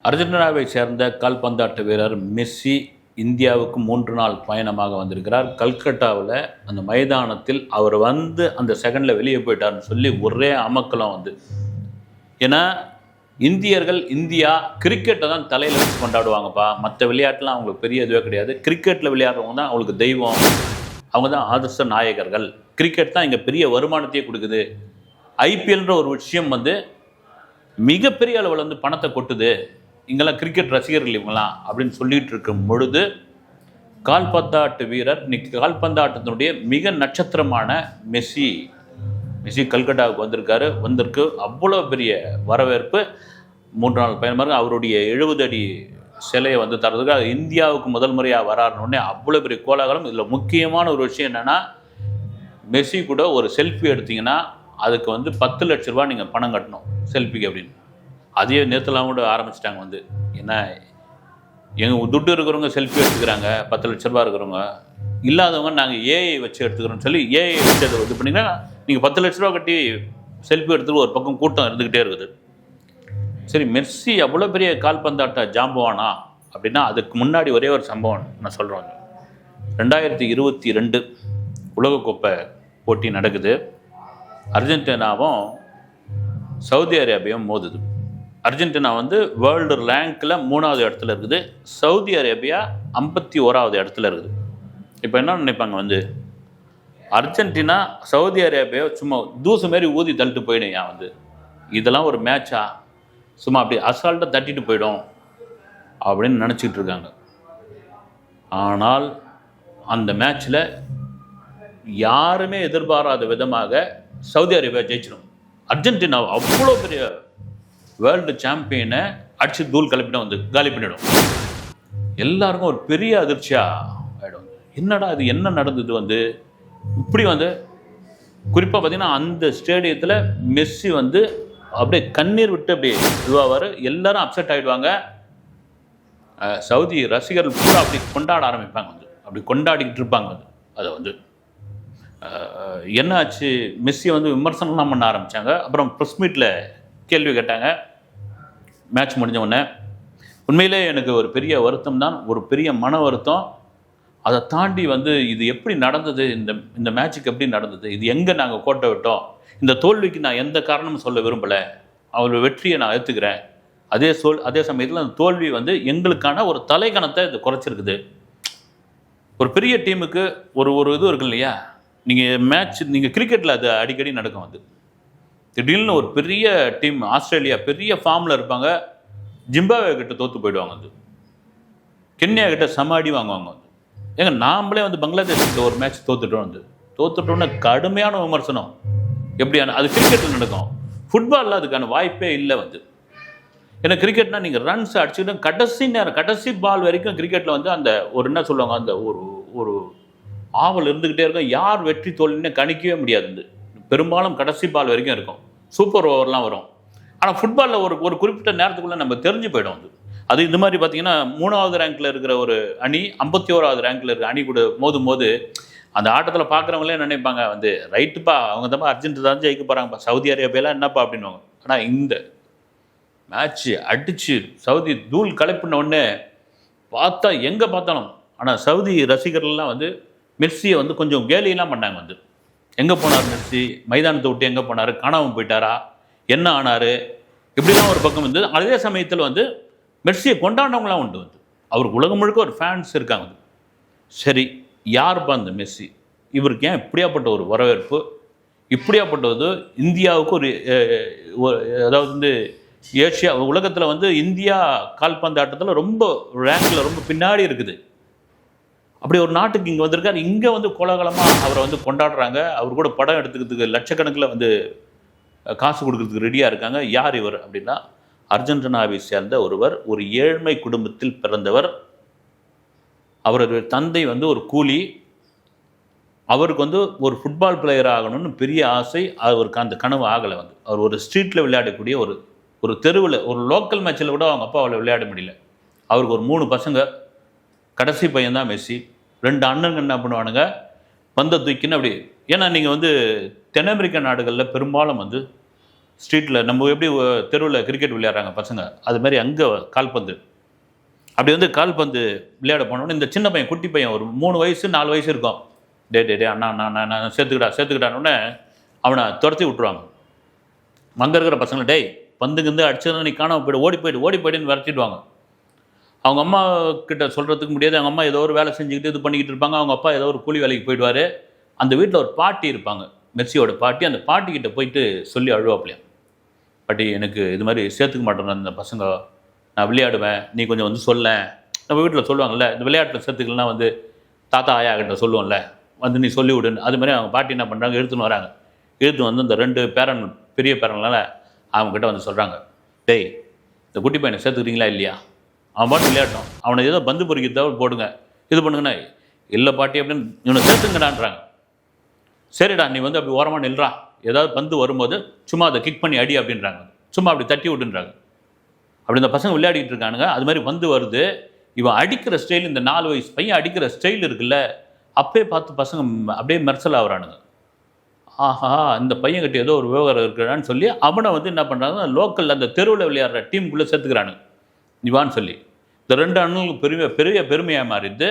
அர்ஜென்டினாவை சேர்ந்த கால்பந்தாட்ட வீரர் மெஸ்ஸி இந்தியாவுக்கு 3 நாள் பயணமாக வந்திருக்கிறார். கல்கட்டாவில் அந்த மைதானத்தில் அவர் வந்து அந்த செகண்டில் வெளியே போயிட்டார்னு சொல்லி ஒரே அமக்கலம் வந்து. ஏன்னா இந்தியர்கள் இந்தியா கிரிக்கெட்டை தான் தலையில் வச்சு கொண்டாடுவாங்கப்பா. மற்ற விளையாட்டுலாம் அவங்களுக்கு பெரிய இதுவே கிடையாது. கிரிக்கெட்டில் விளையாடுறவங்க தான் அவங்களுக்கு தெய்வம், அவங்க தான் ஆதர்ச நாயகர்கள். கிரிக்கெட் தான் இங்கே பெரிய வருமானத்தையே கொடுக்குது. ஐபிஎல்ன்ற ஒரு விஷயம் வந்து மிகப்பெரிய அளவில் வந்து பணத்தை கொட்டுது, இங்கெல்லாம் கிரிக்கெட் ரசிகர்கள் இவங்களாம் அப்படின்னு சொல்லிட்டு இருக்கும் பொழுது, கால்பந்தாட்டு வீரர் இன்னைக்கு கால்பந்தாட்டத்தினுடைய மிக நட்சத்திரமான மெஸ்ஸி கல்கட்டாவுக்கு வந்திருக்கு. அவ்வளோ பெரிய வரவேற்பு. 3 நாள் பயணமாக அவருடைய 70 அடி சிலையை வந்து தரதுக்கு இந்தியாவுக்கு முதல் முறையாக வராருன்னொடனே அவ்வளோ பெரிய கோலாகலம். இதில் முக்கியமான ஒரு விஷயம் என்னென்னா, மெஸ்ஸி கூட ஒரு செல்ஃபி எடுத்தீங்கன்னா அதுக்கு வந்து 10 லட்ச ரூபா நீங்கள் பணம் கட்டணும் செல்ஃபிக்கு அப்படின்னு. அதையே நேற்றுலாம் கூட ஆரம்பிச்சிட்டாங்க வந்து. ஏன்னா எங்கள் துட்டு இருக்கிறவங்க செல்ஃபி எடுத்துக்கிறாங்க, 10 லட்ச ரூபா இருக்கிறவங்க, இல்லாதவங்க நாங்கள் ஏஐ வச்சு எடுத்துக்கிறோம்னு சொல்லி ஏஐ வச்சு அதை இது பண்ணிங்கன்னா நீங்கள் 10 லட்ச ரூபா கட்டி செல்ஃபி எடுத்துகிட்டு ஒரு பக்கம் கூட்டம் இருந்துக்கிட்டே இருக்குது. சரி, மெஸ்ஸி அவ்வளோ பெரிய கால்பந்தாட்ட ஜாம்பவானா அப்படின்னா அதுக்கு முன்னாடி ஒரே ஒரு சம்பவம் நான் சொல்கிறேன். 2022 உலகக்கோப்பை போட்டி நடக்குது. அர்ஜென்டினாவும் சவுதி அரேபியாவும் மோதுது. அர்ஜென்டினா வந்து வேர்ல்டு ரேங்க்கில் 3வது இடத்துல இருக்குது, சவுதி அரேபியா 51வது இடத்துல இருக்குது. இப்போ என்ன நினைப்பாங்க வந்து, அர்ஜென்டினா சவுதி அரேபியா சும்மா தூசு மாரி ஊதி தள்ளிட்டு போயிடும். ஏன் வந்து இதெல்லாம் ஒரு மேட்சா, சும்மா அப்படி அசால்ட்டாக தட்டிட்டு போயிடும் அப்படின்னு நினச்சிக்கிட்டு இருக்காங்க. ஆனால் அந்த மேட்ச்சில் யாருமே எதிர்பாராத விதமாக சவுதி அரேபியா ஜெயிச்சிடும். அர்ஜென்டினா அவ்வளோ பெரிய வேர்ல்டு சாம்பியனை அடிச்சு தூள் காலி பண்ணிடும். எல்லாருக்கும் ஒரு பெரிய அதிர்ச்சியாக ஆகிடும். என்னடா இது, என்ன நடந்தது வந்து இப்படி வந்து. குறிப்பாக பார்த்தீங்கன்னா அந்த ஸ்டேடியத்தில் மெஸ்ஸி வந்து அப்படியே கண்ணீர் விட்டு அப்படியே இதுவாக எல்லாரும் அப்செட் ஆகிடுவாங்க. சவுதி ரசிகர்கள் கூட அப்படி கொண்டாட ஆரம்பிப்பாங்க வந்து, அப்படி கொண்டாடிக்கிட்டு இருப்பாங்க வந்து. அதை வந்து என்ன ஆச்சு, மெஸ்ஸியை வந்து விமர்சனம்லாம் பண்ண ஆரம்பித்தாங்க. அப்புறம் ப்ரெஸ் மீட்டில் கேள்வி கேட்டாங்க மேட்ச் முடிஞ்ச உடனே. உண்மையிலே எனக்கு ஒரு பெரிய வருத்தம் தான், ஒரு பெரிய மன வருத்தம். அதை தாண்டி வந்து இது எப்படி நடந்தது, இந்த மேட்சுக்கு எப்படி நடந்தது, இது எங்கே நாங்கள் கோட்டை விட்டோம், இந்த தோல்விக்கு நான் எந்த காரணமும் சொல்ல விரும்பலை, அவரோட வெற்றியை நான் ஏற்றுக்கிறேன். அதே சமயத்தில் அந்த தோல்வி வந்து எங்களுக்கான ஒரு தலைகணத்தை இது குறைச்சிருக்குது. ஒரு பெரிய டீமுக்கு ஒரு இது இருக்கு இல்லையா, நீங்கள் கிரிக்கெட்டில் அது அடிக்கடி நடக்கும். வந்து திடீர்னு ஒரு பெரிய டீம், ஆஸ்திரேலியா பெரிய ஃபார்மில் இருப்பாங்க, ஜிம்பாவே கிட்ட தோற்று போயிடுவாங்க. வந்து கென்யா கிட்ட சமாடி வாங்குவாங்க. வந்து ஏங்க நாமளே வந்து பங்களாதேஷ்கிட்ட ஒரு மேட்ச் தோத்துட்டோன்னு கடுமையான விமர்சனம். எப்படியான அது கிரிக்கெட்டில் நடக்கும். ஃபுட்பாலில் அதுக்கான வாய்ப்பே இல்லை வந்து. ஏன்னா கிரிக்கெட்னா நீங்கள் ரன்ஸ் அடிச்சுக்கிட்டு கடைசி பால் வரைக்கும் கிரிக்கெட்டில் வந்து அந்த ஒரு என்ன சொல்லுவாங்க, அந்த ஒரு ஆவல் இருந்துக்கிட்டே இருக்கும். யார் வெற்றி தோல்வின்னு கணிக்கவே முடியாது. பெரும்பாலும் கடைசி பால் வரைக்கும் இருக்கும். சூப்பர் ஓவர்லாம் வரும். ஆனால் ஃபுட்பாலில் ஒரு குறிப்பிட்ட நேரத்துக்குள்ளே நம்ம தெரிஞ்சு போயிடும். வந்து அது இந்த மாதிரி பார்த்தீங்கன்னா 3வது ரேங்க்கில் இருக்கிற ஒரு அணி 51வது ரேங்க்கில் இருக்கிற அணி கூட மோதும் அந்த ஆட்டத்தில் பார்க்குறவங்களே நினைப்பாங்க வந்து, ரைட்டுப்பா அவங்க தான் அர்ஜென்டினா தான் ஜெயிக்க போகிறாங்கப்பா, சவுதி அரேபியாலாம் என்னப்பா அப்படின்வாங்க. ஆனால் இந்த மேட்ச்சு அடித்து சவுதி தூள் கலப்பின உடனே பார்த்தா எங்கே பார்த்தாலும். ஆனால் சவுதி ரசிகர்கள்லாம் வந்து மெஸ்ஸியை வந்து கொஞ்சம் கேலியெல்லாம் பண்ணாங்க. வந்து எங்கே போனார் மெஸ்ஸி, மைதானத்தை விட்டு எங்கே போனார், காணாமல் போயிட்டாரா, என்ன ஆனார், இப்படிலாம் ஒரு பக்கம் வந்து. அதே சமயத்தில் வந்து மெஸ்ஸியை கொண்டாடினவங்களாம் உண்டு. வந்து அவருக்கு உலகம் முழுக்க ஒரு ஃபேன்ஸ் இருக்காங்க. வந்து சரி, யாருப்பா அந்த மெஸ்ஸி, இவருக்கு ஏன் இப்படியாப்பட்ட ஒரு வரவேற்பு, இப்படியாப்பட்டது இந்தியாவுக்கு அதாவது வந்து ஏஷியா உலகத்தில் வந்து இந்தியா கால்பந்தாட்டத்தில் ரொம்ப ரேங்கில் ரொம்ப பின்னாடி இருக்குது. அப்படி ஒரு நாட்டுக்கு இங்கே வந்திருக்காரு. இங்கே வந்து கோலாகலமாக அவரை வந்து கொண்டாடுறாங்க. அவர் கூட படம் எடுத்துக்கிறதுக்கு லட்சக்கணக்கில் வந்து காசு கொடுக்கறதுக்கு ரெடியாக இருக்காங்க. யார் இவர் அப்படின்னா, அர்ஜென்டினாவை சேர்ந்த ஒருவர், ஒரு ஏழ்மை குடும்பத்தில் பிறந்தவர். அவருடைய தந்தை வந்து ஒரு கூலி. அவருக்கு வந்து ஒரு ஃபுட்பால் பிளேயர் ஆகணும்னு பெரிய ஆசை. அவருக்கு அந்த கனவு ஆகலை. வந்து அவர் ஒரு ஸ்ட்ரீட்டில் விளையாடக்கூடிய ஒரு தெருவில் ஒரு லோக்கல் மேட்சில் கூட அவங்க அப்பா அவளை விளையாட முடியல. அவருக்கு ஒரு 3 பசங்க, கடைசி பையன்தான் மெஸ்ஸி. 2 அண்ணனுங்க என்ன பண்ணுவானுங்க, பந்தை தூக்கின்னு அப்படி. ஏன்னா நீங்கள் வந்து தென் அமெரிக்க நாடுகளில் பெரும்பாலும் வந்து ஸ்ட்ரீட்டில் நம்ம எப்படி தெருவில் கிரிக்கெட் விளையாடுறாங்க பசங்க, அது மாதிரி அங்கே கால்பந்து. அப்படி வந்து கால்பந்து விளையாட போனோன்னு இந்த சின்ன பையன், குட்டி பையன், ஒரு 3 வயசு 4 வயசு இருக்கும். டே அண்ணா அண்ணா நான் சேர்த்துக்கிட்டானோடனே அவனை துரத்தி விட்டுருவாங்க. அங்கே இருக்கிற பசங்களை, டேய் பந்துக்கு அடிச்சதுன்னு நீ காணாமல் போய்டு ஓடி போய்டுன்னு விரட்டிடுவாங்க. அவங்க அம்மா கிட்ட சொல்கிறதுக்கு முடியாது. அவங்க அம்மா ஏதோ ஒரு வேலை செஞ்சுக்கிட்டு இது பண்ணிக்கிட்டு இருப்பாங்க. அவங்க அப்பா ஏதோ ஒரு கூலி வேலைக்கு போயிடுவார். அந்த வீட்டில் ஒரு பாட்டி இருப்பாங்க, மெர்சியோட பாட்டி. அந்த பாட்டிக்கிட்ட போயிட்டு சொல்லி அழுவாப்பிலையா, பாட்டி எனக்கு இது மாதிரி சேர்த்துக்க மாட்டேன் அந்த பசங்க, நான் விளையாடுவேன், நீ கொஞ்சம் வந்து சொல்ல. நம்ம வீட்டில் சொல்லுவாங்கள்ல, இந்த விளையாட்டில் சேர்த்துக்கலாம் வந்து தாத்தா ஆயா கிட்ட சொல்லுவோம்ல, வந்து நீ சொல்லி விடுன்னு. அது மாதிரி அவங்க பாட்டி என்ன பண்ணுறாங்க, எடுத்துன்னு வராங்க. எடுத்துன்னு வந்து இந்த 2 பேரன், பெரிய பேரன்லாம் அவங்ககிட்ட வந்து சொல்கிறாங்க, டேய் இந்த குட்டி பையனை சேர்த்துக்கிறீங்களா இல்லையா, அவன் பாட்டு விளையாட்டும், அவனை ஏதோ பந்து பொறிக்க தவிர போடுங்க, இது பண்ணுங்கண்ணா. இல்லை பாட்டி அப்படின்னு இவனை சேர்த்துங்கடான்றாங்க. சரிடா நீ வந்து அப்படி ஓரமாக நில்றா, ஏதாவது பந்து வரும்போது சும்மா அதை கிக் பண்ணி அடி அப்படின்றாங்க, சும்மா அப்படி தட்டி விட்டுன்றாங்க. அப்படி இந்த பசங்க விளையாடிட்டு இருக்கானுங்க. அது மாதிரி பந்து வருது, இவன் அடிக்கிற ஸ்டைல், இந்த 4 வயசு பையன் அடிக்கிற ஸ்டைல் இருக்குல்ல, அப்பே பார்த்து பசங்க அப்படியே மெர்சல் ஆகுறானுங்க. ஆஹா இந்த பையன்கிட்ட ஏதோ ஒரு விவகாரம் இருக்கிறான்னு சொல்லி அவனை வந்து என்ன பண்ணுறாங்க, லோக்கலில் அந்த தெருவில் விளையாடுற டீமுக்குள்ளே சேர்த்துக்கிறானுங்க இவான்னு சொல்லி. இந்த 2 அண்ணனுக்கு பெரிய பெருமையாக மாறிது.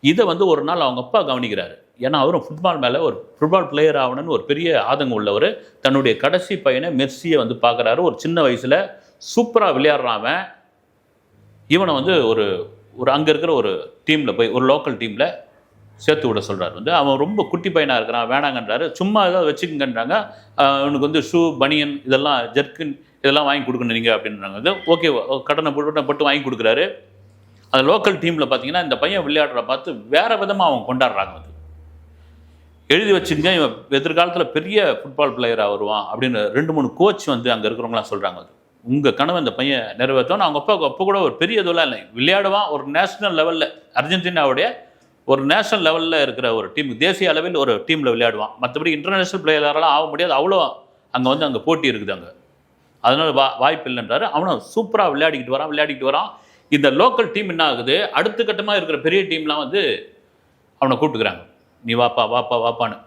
இதை வந்து ஒரு நாள் அவங்க அப்பா கவனிக்கிறாரு. ஏன்னா அவரும் ஃபுட்பால் மேலே ஒரு ஃபுட்பால் பிளேயர் ஆகணும்னு ஒரு பெரிய ஆதங்கம் உள்ளவர். தன்னுடைய கடைசி பையனை மெர்சியை வந்து பார்க்குறாரு. ஒரு சின்ன வயசில் சூப்பராக விளையாடுறான். இவனை வந்து ஒரு அங்கே இருக்கிற ஒரு டீமில் போய், ஒரு லோக்கல் டீமில் சேர்த்து விட சொல்கிறார். வந்து அவன் ரொம்ப குட்டி பையனாக இருக்கிறான், வேணாங்கன்றாரு. சும்மா ஏதாவது வச்சுக்கங்கன்றாங்க. அவனுக்கு வந்து ஷூ, பனியன், இதெல்லாம் ஜெர்கின் இதெல்லாம் வாங்கி கொடுக்கணும் நீங்கள் அப்படின்றாங்க. அது ஓகே, கடனை போட்டு வாங்கி கொடுக்குறாரு. அந்த லோக்கல் டீமில் பார்த்தீங்கன்னா இந்த பையன் விளையாடுற பார்த்து வேறு விதமாக அவங்க கொண்டாடுறாங்க. வந்து எழுதி வச்சுங்க, இவன் எதிர்காலத்தில் பெரிய ஃபுட்பால் பிளேயராக வருவான் அப்படின்னு 2-3 கோச் வந்து அங்கே இருக்கிறவங்களாம் சொல்கிறாங்க. அது உங்கள் கனவு இந்த பையன் நிறைவேற்றோன்னு. அவங்க அப்போ கூட ஒரு பெரிய இதெல்லாம் இல்லை, விளையாடுவான். ஒரு நேஷனல் லெவலில், அர்ஜென்டினாவுடைய ஒரு நேஷனல் லெவலில் இருக்கிற ஒரு டீம், தேசிய அளவில் ஒரு டீமில் விளையாடுவான். மற்றபடி இன்டர்நேஷ்னல் பிளேயரெல்லாம் ஆக முடியாது, அவ்வளோ அங்கே போட்டி இருக்குது அங்கே. அதனால் வாய்ப்பு இல்லைன்றாரு. அவனை சூப்பராக விளையாடிக்கிட்டு வரான். இந்த லோக்கல் டீம் என்ன ஆகுது, அடுத்த கட்டமாக இருக்கிற பெரிய டீம்லாம் வந்து அவனை கூப்பிட்டுக்கிறாங்க, நீ வாப்பான்னு.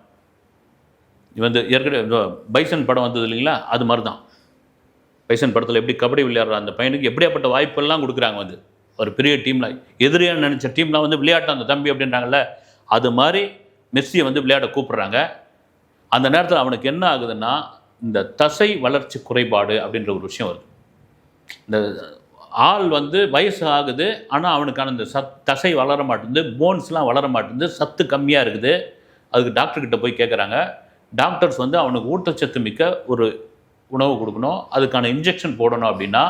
நீ வந்து ஏற்கனவே பைசன் படம் வந்தது இல்லைங்களா, அது மாதிரி தான். பைசன் படத்தில் எப்படி கபடி விளையாடுற அந்த பையனுக்கு எப்படியாப்பட்ட வாய்ப்பெல்லாம் கொடுக்குறாங்க. வந்து ஒரு பெரிய டீமில், எதிரியாக நினச்ச டீம்லாம் வந்து விளையாட்டம் அந்த தம்பி அப்படின்றாங்கல்ல, அது மாதிரி மெர்சியை வந்து விளையாட கூப்பிட்றாங்க. அந்த நேரத்தில் அவனுக்கு என்ன ஆகுதுன்னா, இந்த தசை வளர்ச்சி குறைபாடு அப்படின்ற ஒரு விஷயம் வருது. இந்த ஆள் வந்து வயசு ஆகுது, ஆனால் அவனுக்கான இந்த தசை வளர மாட்டேங்குது, போன்ஸ்லாம் வளர மாட்டேங்குது, சத்து கம்மியாக இருக்குது. அதுக்கு டாக்டர்கிட்ட போய் கேட்குறாங்க. டாக்டர்ஸ் வந்து அவனுக்கு ஊட்டச்சத்து மிக்க ஒரு உணவு கொடுக்கணும், அதுக்கான இன்ஜெக்ஷன் போடணும். அப்படின்னா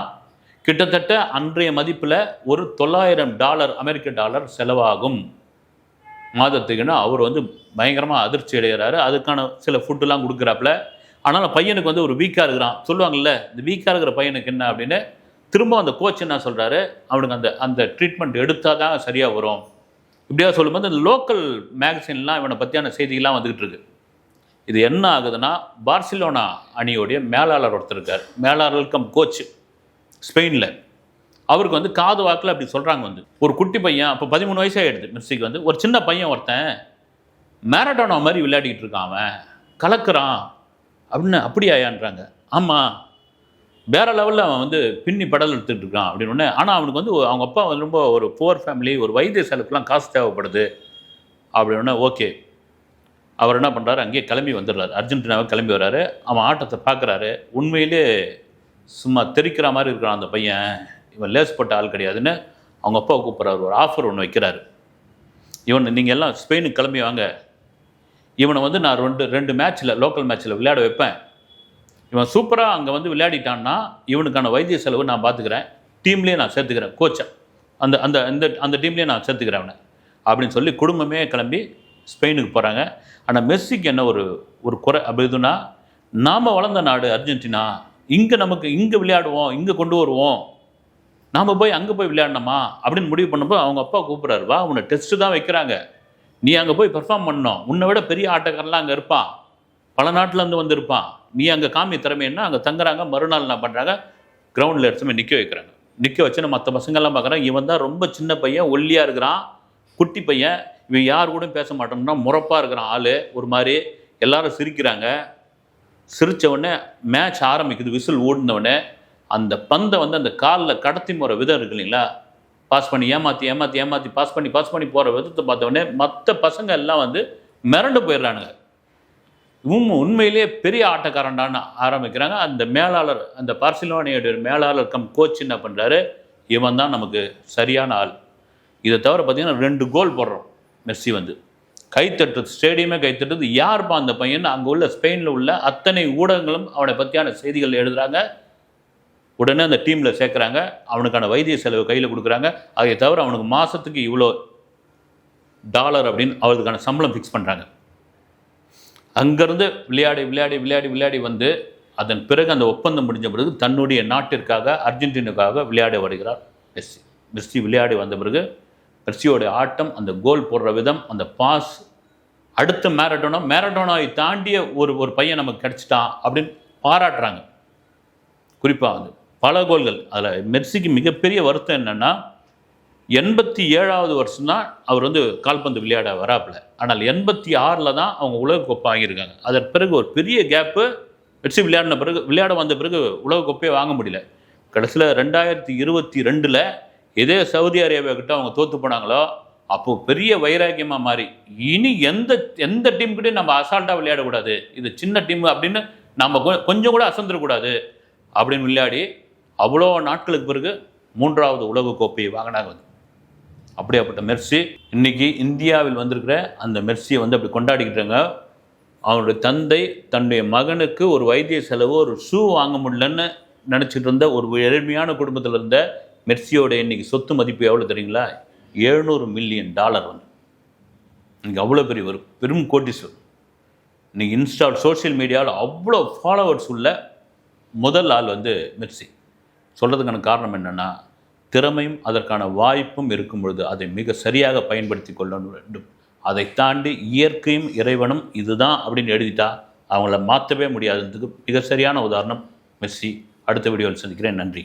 கிட்டத்தட்ட அன்றைய மதிப்பில் ஒரு $900 அமெரிக்க டாலர் செலவாகும் மாதத்துக்குன்னு அவர் வந்து பயங்கரமாக அதிர்ச்சி அடைகிறாரு. அதுக்கான சில ஃபுட்டுலாம் கொடுக்குறாப்புல. ஆனால் பையனுக்கு வந்து ஒரு வீக்காக இருக்கிறான். சொல்லுவாங்கள்ல, இந்த வீக்காக இருக்கிற பையனுக்கு என்ன அப்படின்னு திரும்ப அந்த கோச் என்ன சொல்கிறாரு, அவனுக்கு அந்த ட்ரீட்மெண்ட் எடுத்தால் தான் சரியாக வரும். இப்படியா சொல்லும்போது இந்த லோக்கல் மேகசின்லாம் இவனை பற்றியான செய்திகள்லாம் வந்துக்கிட்டு இருக்கு. இது என்ன ஆகுதுன்னா, பார்சிலோனா அணியோடைய மேலாளர் ஒருத்தர் இருக்கார், மேலாளர் கம் கோச் ஸ்பெயினில். அவருக்கு வந்து காது வாக்கில் அப்படி சொல்கிறாங்க. வந்து ஒரு குட்டி பையன், அப்போ 13 வயசாகிடுது மெர்சிக்கு. வந்து ஒரு சின்ன பையன் ஒருத்தன் மேரடானோ மாதிரி விளையாடிக்கிட்டு இருக்கான், அவன் கலக்கிறான் அப்படின்னு. அப்படியாயான்றாங்க. ஆமாம், வேறு லெவலில் அவன் வந்து பின்னி படல் எடுத்துகிட்டு இருக்கான் அப்படின்னு. ஆனால் அவனுக்கு வந்து அவங்க அப்பா வந்து ரொம்ப ஒரு புவர் ஃபேமிலி, ஒரு வைத்திய செலவுக்குலாம் காசு தேவைப்படுது அப்படின்னு. ஓகே, அவர் என்ன பண்ணுறாரு, அங்கேயே கிளம்பி வந்துடுறாரு, அர்ஜென்டினாவை கிளம்பி வர்றாரு. அவன் ஆட்டத்தை பார்க்குறாரு. உண்மையிலே சும்மா தெரிக்கிற மாதிரி இருக்கிறான் அந்த பையன், இவன் லேஸ்பட்ட ஆள் கிடையாதுன்னு அவங்க அப்பா கூப்பிட்றாரு. ஒரு ஆஃபர் ஒன்று வைக்கிறாரு. நீங்கள் எல்லாம் ஸ்பெயினுக்கு கிளம்பி வாங்க, இவனை வந்து நான் ரெண்டு மேட்ச்சில், லோக்கல் மேட்ச்சில் விளையாட வைப்பேன். இவன் சூப்பராக அங்கே வந்து விளையாடிட்டான்னா இவனுக்கான வைத்திய செலவு நான் பார்த்துக்கிறேன், டீம்லேயே நான் சேர்த்துக்கிறேன், கோச்சை அந்த அந்த அந்த அந்த டீம்லேயே நான் சேர்த்துக்கிறேன் அவனை அப்படின்னு சொல்லி குடும்பமே கிளம்பி ஸ்பெயினுக்கு போகிறாங்க. ஆனால் மெர்சிக்கு என்ன ஒரு குறை அப்படி இதுன்னா, நாம் வளர்ந்த நாடு அர்ஜென்டினா, இங்கே விளையாடுவோம், இங்கே கொண்டு வருவோம், நாம் போய் அங்கே போய் விளையாடணுமா அப்படின்னு முடிவு பண்ணப்போ அவங்க அப்பா கூப்பிட்றாரு, வா உன்னை டெஸ்ட்டு தான் வைக்கிறாங்க, நீ அங்கே போய் பெர்ஃபார்ம் பண்ணணும், உன்னை விட பெரிய ஆட்டக்காரெலாம் அங்கே இருப்பான், பல நாட்டிலேருந்து வந்திருப்பான், நீ அங்கே காமி திறமைன்னா அங்கே தங்குறாங்க. மறுநாள் என்ன பண்ணுறாங்க, கிரவுண்டில் எடுத்துமே நிற்க வைக்கிறாங்க. நிற்க வச்சுன்னு மற்ற பசங்கள்லாம் பார்க்குறாங்க. இவன் தான் ரொம்ப சின்ன பையன், ஒல்லியாக இருக்கிறான், குட்டி பையன், இவன் யார் கூட பேச மாட்டோம்னா முறப்பாக இருக்கிறான் ஆள் ஒரு மாதிரி. எல்லாரும் சிரிக்கிறாங்க. சிரித்த உடனே மேட்ச் ஆரம்பிக்குது, விசில் ஓடினவுடனே அந்த பந்தை வந்து அந்த காலில் கடத்தி போகிற விதம் இருக்கு இல்லைங்களா, பாஸ் பண்ணி ஏமாற்றி பாஸ் பண்ணி போகிற விதத்தை பார்த்த உடனே மற்ற பசங்க எல்லாம் வந்து மிரண்டு போயிடுறானுங்க. உண்மையிலேயே பெரிய ஆட்டக்காரண்டான்னு ஆரம்பிக்கிறாங்க. அந்த மேலாளர், அந்த பார்சிலோனியோட மேலாளர் கம் கோச் என்ன பண்ணுறாரு, இவன் தான் நமக்கு சரியான ஆள். இதை தவிர பார்த்தீங்கன்னா 2 கோல் போடுறோம். மெஸ்ஸி வந்து கைத்தட்டுறது, ஸ்டேடியமே கைத்தட்டுறது. யார்ப்பா அந்த பையன்? அங்கே உள்ள ஸ்பெயினில் உள்ள அத்தனை ஊடகங்களும் அவனை பற்றியான செய்திகள் எழுதுகிறாங்க. உடனே அந்த டீமில் சேர்க்குறாங்க. அவனுக்கான வைத்திய செலவு கையில் கொடுக்குறாங்க. அதை தவிர அவனுக்கு மாதத்துக்கு இவ்வளோ டாலர் அப்படின்னு அவருக்கான சம்பளம் ஃபிக்ஸ் பண்ணுறாங்க. அங்கேருந்து விளையாடி வந்து அதன் பிறகு அந்த ஒப்பந்தம் முடிஞ்ச பிறகு தன்னுடைய நாட்டிற்காக, அர்ஜென்டினாவுக்காக விளையாட வருகிறார் மெஸ்ஸி. மெஸ்ஸி விளையாடி வந்த பிறகு மெஸ்ஸியோடைய ஆட்டம், அந்த கோல் போடுற விதம், அந்த பாஸ், அடுத்த மேரடோனாவை தாண்டிய ஒரு பையன் நமக்கு கிடச்சிட்டான் அப்படின்னு பாராட்டுறாங்க. குறிப்பாக வந்து பல கோல்கள். அதில் மெஸ்ஸிக்கு மிகப்பெரிய வருத்தம் என்னென்னா, 87வது வருஷம் தான் அவர் வந்து கால்பந்து விளையாட வராப்பில். ஆனால் 86ல் தான் அவங்க உலகக்கோப்பை வாங்கியிருக்காங்க. அதன் பிறகு ஒரு பெரிய கேப்பு. மெஸ்ஸி விளையாட வந்த பிறகு உலகக்கோப்பையே வாங்க முடியல. கடைசியில் 2022ல் எதே சவுதி அரேபியா கிட்ட அவங்க தோற்று போனாங்களோ, அப்போது பெரிய வைராக்கியமாக மாறி, இனி எந்த டீம்கிட்டையும் நம்ம அசால்ட்டாக விளையாடக்கூடாது, இது சின்ன டீம் அப்படின்னு நம்ம கொஞ்சம் கூட அசந்துடக்கூடாது அப்படின்னு விளையாடி அவ்வளோ நாட்களுக்கு பிறகு 3வது உலகக்கோப்பையை வாங்கினாங்க. அப்படியாப்பட்ட மெர்சி இன்னைக்கு இந்தியாவில் வந்திருக்கிற அந்த மெர்சியை வந்து அப்படி கொண்டாடிக்கிட்டாங்க. அவனுடைய தந்தை தன்னுடைய மகனுக்கு ஒரு வைத்திய செலவு, ஒரு ஷூ வாங்க முடியலன்னு நினச்சிட்டு இருந்த ஒரு எளிமையான குடும்பத்தில் இருந்த மெர்சியோட இன்னைக்கு சொத்து மதிப்பு எவ்வளோ தெரியுங்களா? $700 மில்லியன் வந்து. இன்னைக்கு அவ்வளோ பெரிய ஒரு பெரும் கோட்டீஸ்வரர். இன்னைக்கு சோஷியல் மீடியாவில் அவ்வளோ ஃபாலோவர்ஸ் உள்ள முதல் ஆள் வந்து மெர்சி. சொல்கிறதுக்கான காரணம் என்னென்னா, திறமையும் அதற்கான வாய்ப்பும் இருக்கும் பொழுது அதை மிக சரியாக பயன்படுத்தி கொள்ள வேண்டும். அதை தாண்டி இயற்கையும் இறைவனும் இதுதான் அப்படின்னு எழுதிட்டா அவங்கள மாற்றவே முடியாததுக்கு மிக சரியான உதாரணம் மெஸ்ஸி. அடுத்த வீடியோவில் சந்திக்கிறேன். நன்றி.